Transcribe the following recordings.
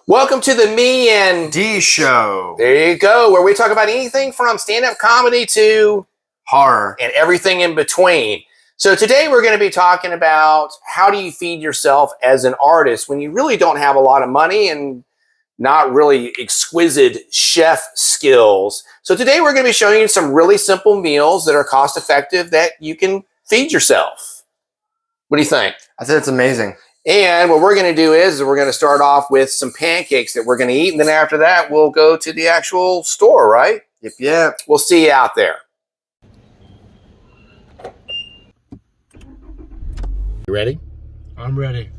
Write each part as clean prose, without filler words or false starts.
Welcome to the Me and D Show. There you go, where we talk about anything from stand-up comedy to horror and everything in between. So today we're going to be talking about how do you feed yourself as an artist when you really don't have a lot of money and not really exquisite chef skills. So today we're going to be showing you some really simple meals that are cost-effective that you can feed yourself. What do you think? I think it's amazing. And what we're going to do is we're going to start off with some pancakes that we're going to eat. And then after that, we'll go to the actual store, right? Yep. We'll see you out there. You ready? I'm ready.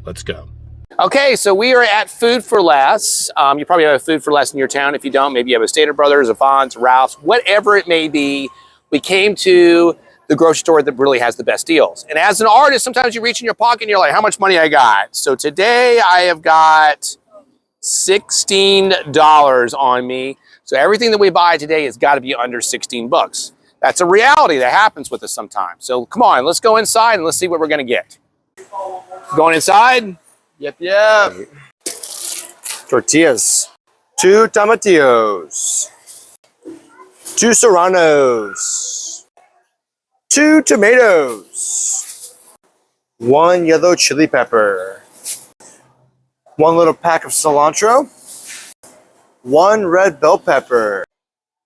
Let's go. Okay, so we are at Food for Less. You probably have a Food for Less in your town. If you don't, maybe you have a Stater Brothers, a Vons, Ralph's, whatever it may be. We came to the grocery store that really has the best deals. And as an artist, sometimes you reach in your pocket and you're like, how much money I got? So today I have got $16 on me. So everything that we buy today has got to be under 16 bucks. That's a reality that happens with us sometimes. So come on, let's go inside and let's see what we're going to get. Going inside? Yep. Tortillas. 2 tomatillos. 2 serranos. 2 tomatoes. 1 yellow chili pepper. 1 little pack of cilantro. 1 red bell pepper.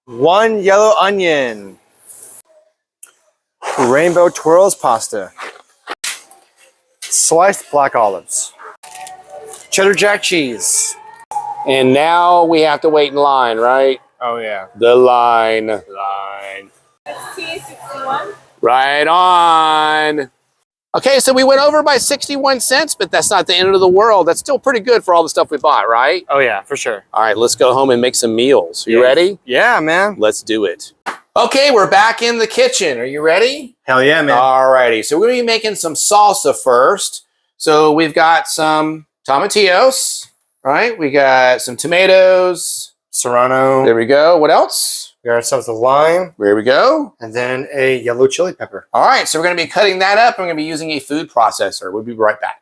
1 yellow onion. Rainbow twirls pasta. Sliced black olives. Cheddar jack cheese. And now we have to wait in line, right? Oh yeah. The line. T61. Right on. Okay, so we went over by 61 cents, but that's not the end of the world. That's still pretty good for all the stuff we bought, right? Oh yeah, for sure. All right, let's go home and make some meals. You ready? Yeah, man. Let's do it. Okay, we're back in the kitchen. Are you ready? Hell yeah, man. All righty. So we're going to be making some salsa first. So we've got some tomatillos, right? We got some tomatoes. Serrano. There we go. What else? We got ourselves a lime. There we go. And then a yellow chili pepper. All right, so we're going to be cutting that up. And we're going to be using a food processor. We'll be right back.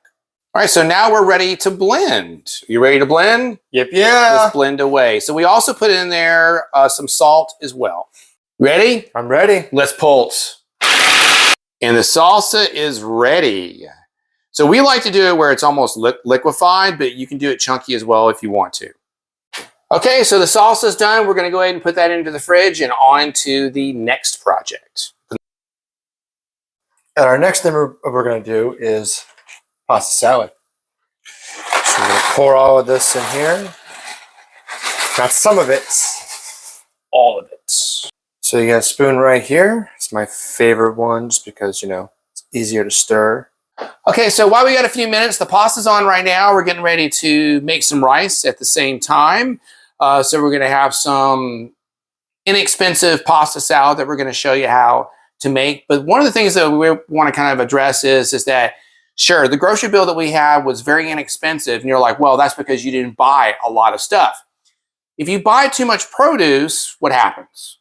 All right, so now we're ready to blend. You ready to blend? Yep. Let's blend away. So we also put in there some salt as well. Ready? I'm ready. Let's pulse. And the salsa is ready. So we like to do it where it's almost liquefied, but you can do it chunky as well if you want to. Okay, so the salsa is done. We're going to go ahead and put that into the fridge and on to the next project. And our next thing we're going to do is pasta salad. So we're going to pour all of this in here. Not some of it, all of it. So you got a spoon right here. It's my favorite one just because, you know, it's easier to stir. Okay, so while we got a few minutes, the pasta's on right now. We're getting ready to make some rice at the same time. So we're going to have some inexpensive pasta salad that we're going to show you how to make. But one of the things that we want to kind of address is that, sure, the grocery bill that we had was very inexpensive. And you're like, well, that's because you didn't buy a lot of stuff. If you buy too much produce, what happens?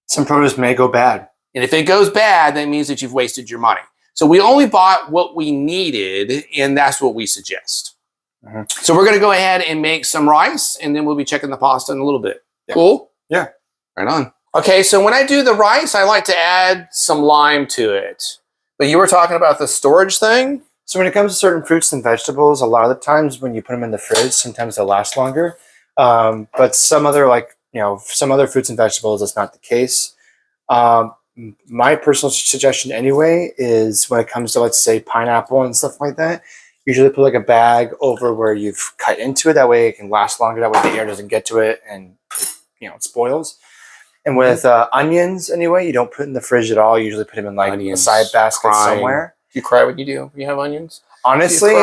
Some produce may go bad. And if it goes bad, that means that you've wasted your money. So we only bought what we needed, and that's what we suggest. So we're going to go ahead and make some rice, and then we'll be checking the pasta in a little bit. Yeah. Cool? Yeah. Right on. Okay, so when I do the rice, I like to add some lime to it. But you were talking about the storage thing? So when it comes to certain fruits and vegetables, a lot of the times when you put them in the fridge, sometimes they'll last longer. But some other, some other fruits and vegetables, that's not the case. My personal suggestion anyway is when it comes to, let's say, pineapple and stuff like that, usually put like a bag over where you've cut into it. That way it can last longer. That way the air doesn't get to it and, it spoils. And with onions anyway, you don't put in the fridge at all. You usually put them in like onions, a side basket somewhere. Do you cry when you have onions? Honestly,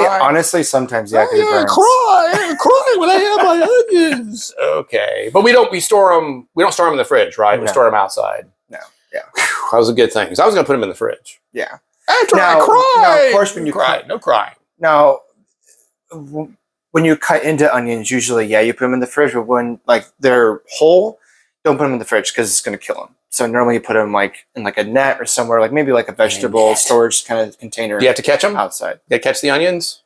sometimes yeah. I cry when I have my onions. Okay, but we don't store them. We don't store them in the fridge, right? We store them outside. No, yeah, that was a good thing. I was going to put them in the fridge. Yeah. After I cry. Now, of course, when you cry, no crying. Now, when you cut into onions, usually, yeah, you put them in the fridge. But when they're whole, don't put them in the fridge because it's going to kill them. So normally you put them in a net or somewhere, maybe a vegetable storage kind of container. Do you have to catch them outside? You got to catch the onions?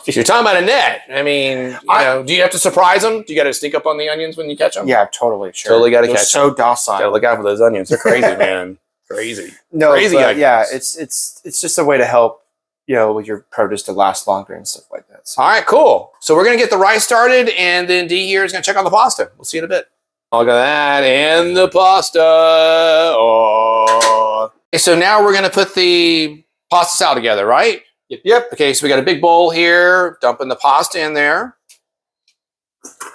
You're talking about a net. I mean, do you have to surprise them? Do you got to sneak up on the onions when you catch them? Yeah, totally. Sure. Totally got to They're catch so them. docile. Got to look out for those onions. They're crazy, man. Crazy. No, crazy but onions. yeah, it's just a way to help, with your produce to last longer and stuff like that. So. All right, cool. So we're going to get the rice started, and then Dee here is going to check on the pasta. We'll see you in a bit. Look at that, and the pasta. Oh. Okay, so now we're going to put the pasta salad together, right? Yep. Okay, so we got a big bowl here. Dumping the pasta in there.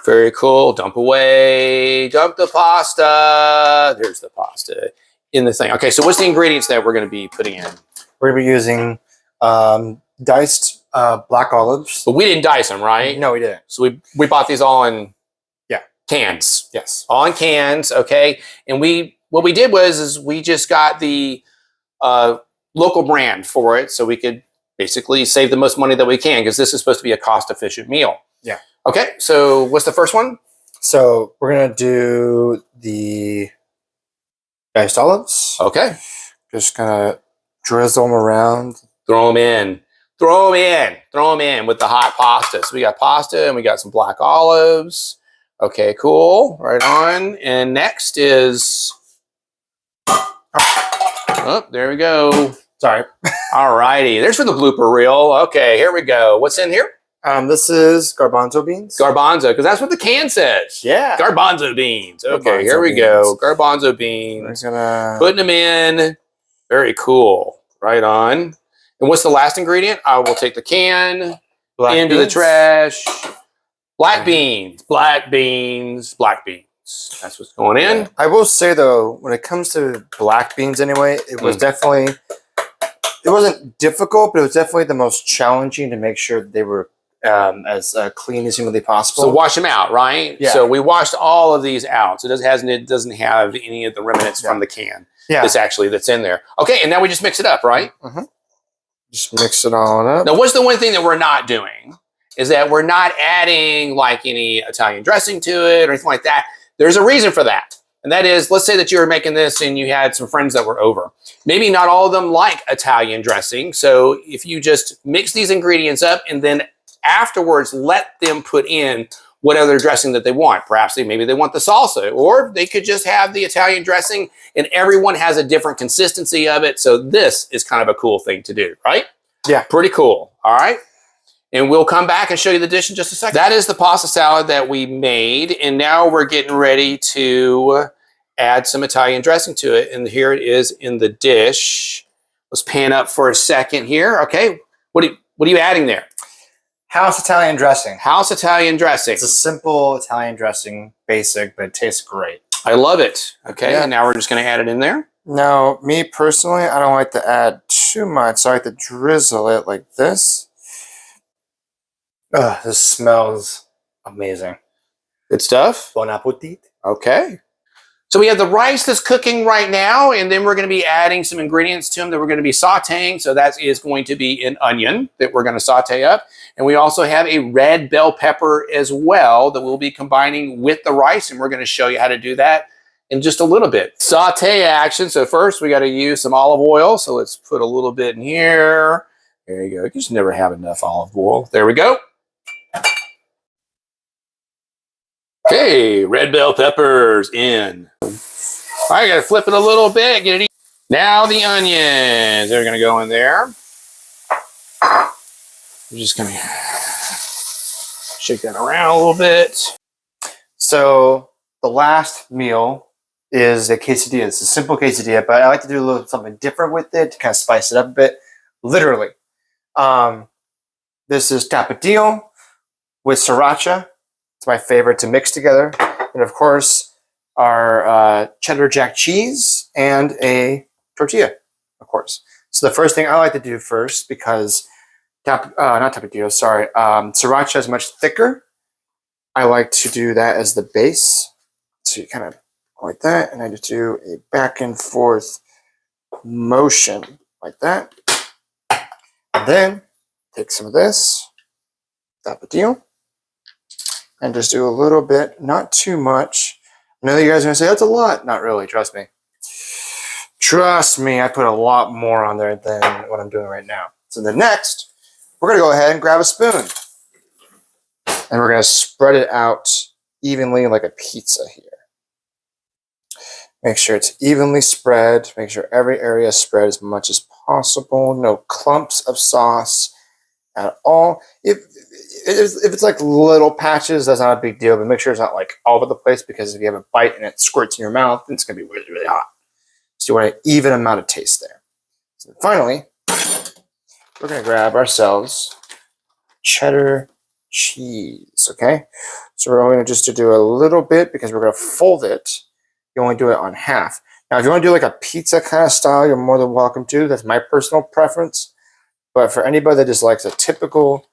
Very cool. Dump away. Dump the pasta. There's the pasta in the thing. Okay, so what's the ingredients that we're going to be putting in? We're going to be using diced black olives. But we didn't dice them, right? No, we didn't. So we bought these all in cans. Yes. All in cans, okay? And what we did was we just got the local brand for it so we could basically save the most money that we can because this is supposed to be a cost-efficient meal. Yeah. Okay, so what's the first one? So we're going to do the diced olives. Okay. Just going to drizzle them around. Throw them in. Throw them in. Throw them in with the hot pasta. So we got pasta and we got some black olives. Okay, cool. Right on. And next is... Oh, there we go. Sorry. All righty. There's for the blooper reel. Okay, here we go. What's in here? This is garbanzo beans. Garbanzo, because that's what the can says. Yeah. Garbanzo beans. Okay, Garbanzo here we beans. go. Garbanzo We're beans. gonna Putting them in. Very cool. Right on. And what's the last ingredient? I will take the can into the trash. Black beans. Black beans. Black beans. That's what's going in. Yeah. I will say though, when it comes to black beans anyway, it was definitely, it wasn't difficult, but it was definitely the most challenging to make sure that they were as clean as humanly possible. So wash them out, right? Yeah. So we washed all of these out. So it doesn't have any of the remnants from the can. Yeah. That's in there. Okay, and now we just mix it up, right? Mm-hmm. Just mix it all up. Now, what's the one thing that we're not doing is that we're not adding like any Italian dressing to it or anything like that. There's a reason for that. And that is, let's say that you were making this and you had some friends that were over. Maybe not all of them like Italian dressing. So if you just mix these ingredients up and then afterwards let them put in what other dressing that they want. Perhaps maybe they want the salsa, or they could just have the Italian dressing and everyone has a different consistency of it. So this is kind of a cool thing to do, right? Yeah. Pretty cool. All right. And we'll come back and show you the dish in just a second. That is the pasta salad that we made. And now we're getting ready to add some Italian dressing to it. And here it is in the dish. Let's pan up for a second here. Okay. What are you adding there? House Italian dressing. House Italian dressing. It's a simple Italian dressing, basic, but it tastes great. I love it. Okay. Yeah. And now we're just going to add it in there. Now, me personally, I don't like to add too much. So I like to drizzle it like this. This smells amazing. Good stuff. Bon appetit. Okay. So we have the rice that's cooking right now, and then we're going to be adding some ingredients to them that we're going to be sauteing. So that is going to be an onion that we're going to saute up. And we also have a red bell pepper as well that we'll be combining with the rice, and we're going to show you how to do that in just a little bit. Saute action. So first we got to use some olive oil. So let's put a little bit in here. There you go. You just never have enough olive oil. There we go. Okay, red bell peppers in. All right, got to flip it a little bit. Get it. Now the onions. They're going to go in there. We're just going to shake that around a little bit. So the last meal is a quesadilla. It's a simple quesadilla, but I like to do a little something different with it to kind of spice it up a bit. Literally. This is tapatio with sriracha. It's my favorite to mix together. And of course, our cheddar jack cheese and a tortilla, of course. So the first thing I like to do first, because sriracha is much thicker. I like to do that as the base. So you kind of like that, and I just do a back and forth motion like that. And then take some of this, tapatio, and just do a little bit, not too much. I know you guys are gonna say that's a lot. Not really, trust me. Trust me, I put a lot more on there than what I'm doing right now. So the next, we're going to go ahead and grab a spoon. And we're going to spread it out evenly like a pizza here. Make sure it's evenly spread. Make sure every area is spread as much as possible. No clumps of sauce at all. If it's like little patches, that's not a big deal, but make sure it's not like all over the place, because if you have a bite and it squirts in your mouth, then it's going to be really, really hot. So you want an even amount of taste there. So finally, we're going to grab ourselves cheddar cheese, okay? So we're going to just do a little bit because we're going to fold it. You only do it on half. Now, if you want to do like a pizza kind of style, you're more than welcome to. That's my personal preference. But for anybody that just likes a typical,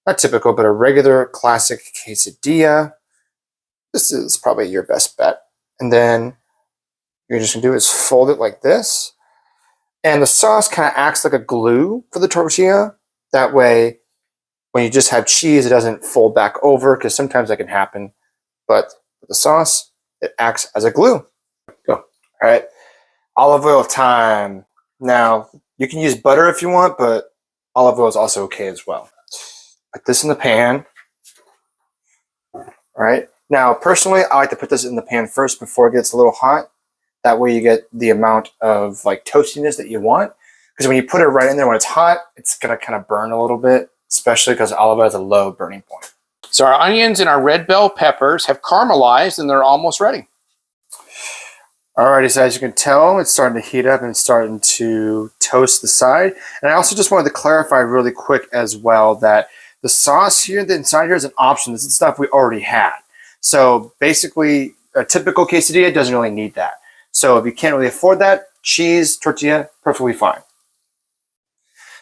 not typical, but a regular classic quesadilla, this is probably your best bet. And then you're just going to do is fold it like this. And the sauce kind of acts like a glue for the tortilla. That way, when you just have cheese, it doesn't fold back over, because sometimes that can happen. But with the sauce, it acts as a glue. Go. All right. Olive oil time. Now, you can use butter if you want, but olive oil is also okay as well. Put this in the pan. All right. Now, personally, I like to put this in the pan first before it gets a little hot. That way you get the amount of like toastiness that you want. Because when you put it right in there when it's hot, it's going to kind of burn a little bit, especially because olive oil has a low burning point. So our onions and our red bell peppers have caramelized and they're almost ready. Alrighty, so as you can tell, it's starting to heat up and starting to toast the side. And I also just wanted to clarify really quick as well that the sauce here, the inside here, is an option. This is stuff we already had. So basically, a typical quesadilla doesn't really need that. So if you can't really afford that, cheese, tortilla, perfectly fine.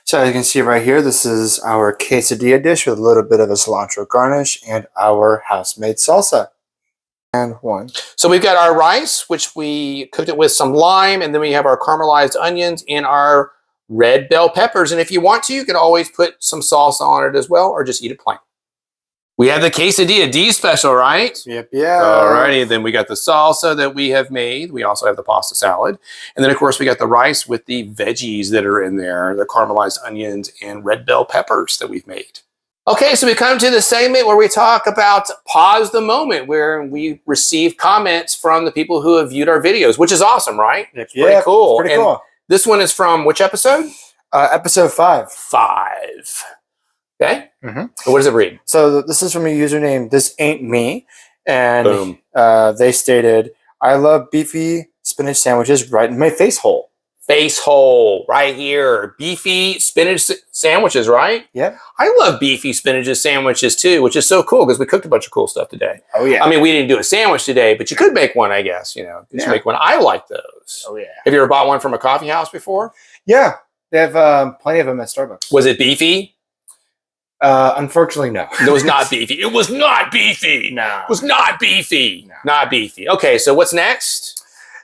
So as you can see right here, this is our quesadilla dish with a little bit of a cilantro garnish and our house-made salsa. And one. So we've got our rice, which we cooked it with some lime, and then we have our caramelized onions and our red bell peppers. And if you want to, you can always put some salsa on it as well, or just eat it plain. We have the quesadilla D special, right? Yep, yeah. Alrighty, then we got the salsa that we have made. We also have the pasta salad. And then, of course, we got the rice with the veggies that are in there, the caramelized onions and red bell peppers that we've made. Okay, so we come to the segment where we talk about Pause the Moment, where we receive comments from the people who have viewed our videos, which is awesome, right? It's pretty cool. Pretty cool. This one is from which episode? Episode 5. 5. Okay. Mm-hmm. What does it read? So this is from a username, This Ain't Me. And Boom. They stated, I love beefy spinach sandwiches right in my face hole. Face hole right here. Beefy spinach sandwiches, right? Yep. I love beefy spinach sandwiches too, which is so cool because we cooked a bunch of cool stuff today. Oh, yeah. I mean, we didn't do a sandwich today, but you could make one, I guess. You know, you should make one. I like those. Oh, yeah. Have you ever bought one from a coffee house before? Yeah. They have plenty of them at Starbucks. Was it beefy? Unfortunately, no. It was not beefy. It was not beefy. No. It was not beefy. No. Not beefy. Okay, so what's next?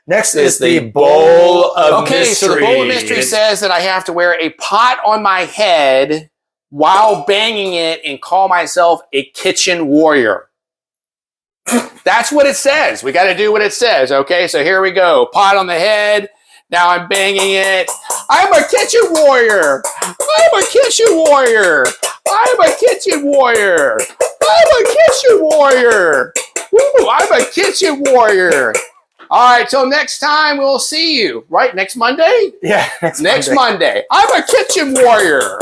Next is the bowl of mystery. Okay, so the bowl of mystery says that I have to wear a pot on my head while banging it and call myself a kitchen warrior. That's what it says. We got to do what it says. Okay, so here we go. Pot on the head. Now I'm banging it. I'm a kitchen warrior. I'm a kitchen warrior. I'm a kitchen warrior. I'm a kitchen warrior. Woo, I'm a kitchen warrior. All right, till next time, we'll see you. Right, next Monday? Yeah, Next Monday. I'm a kitchen warrior.